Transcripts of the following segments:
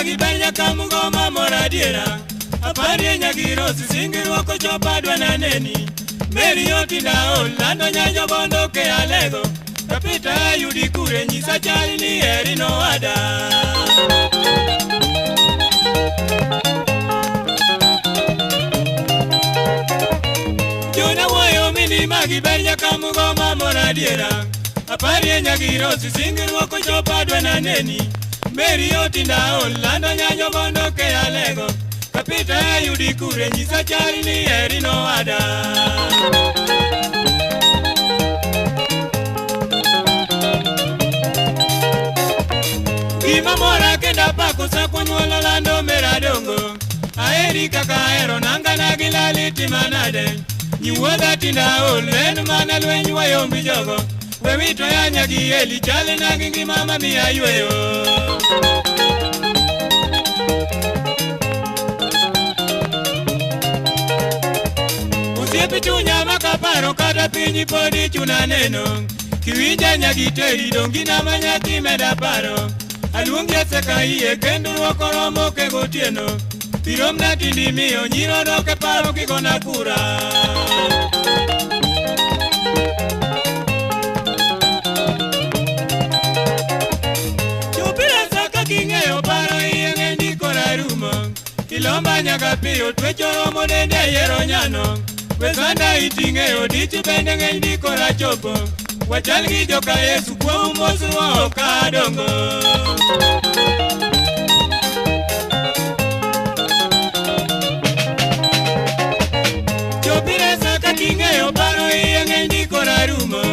magi benya kamugoma moradiera apari nyagiro sisingirwa ko chopadwa naneni Meri yotinda lando nyanjo bondo ke alego kapita yudi kure nyisa chali ni eri no ada Jona wayo mini magi benya kamugoma moradiera apari nyagiro sisingirwa ko chopadwa naneni Meri yotinda lando nyanjo bondo ke alego kapita yudi kure nyisa chali ni eri no ada Gima mora kenda pako sa kunyuolo lando meradongo Aeri kaka ero nanga nagilali manade Nyiwodha tinda len mana lwenj wayombi jogo Wewito ya nyagi eli chale nagi ngima mami ayweyo Usiepi chunya makaparo kata pinyi podi chuna neno Kiwinja nyagi teri dongi nama nyaki meda paro Aluongi aseka iye kendo ruoko romo ke gotieno Pirom na tindi miyo nyiro doke paro kikona kura Chupira saka king'eyo paro iye ng'endi kora rumo Kilomba nyaka piyo twecho romo dende yero nyano Wesanda iting'eyo dichi bende ng'endi kora chopo Wachal gi joka Yesu kwa umosu wa okadongo Chopire saka king'eyo paro iye ng'endi kora rumo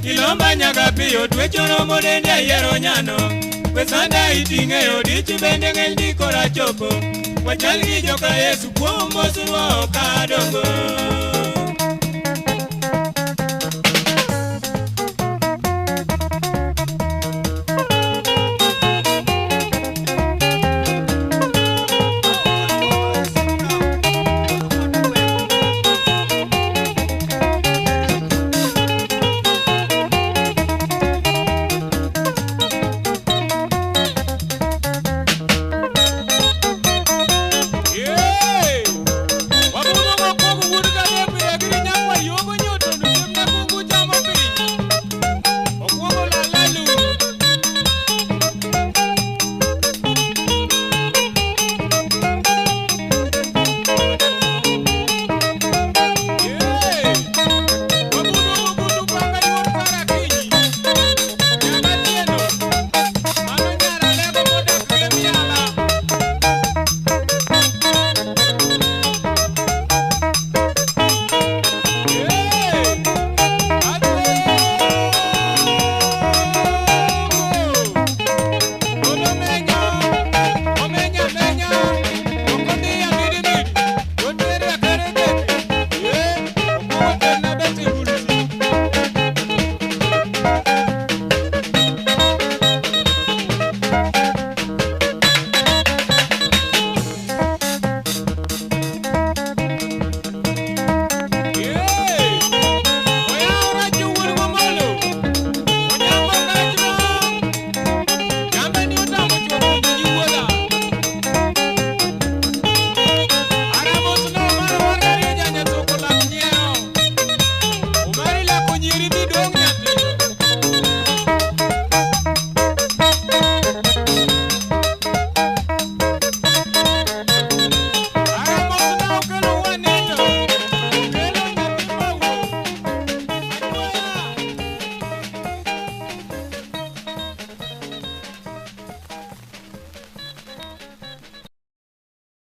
Ilomba nyaka piyo twecho romo dende yero nyano Wesanda iting'eyo dichi bende ng'endi kora chopo Wachal gi joka Yesu kwa umosu wa okadongo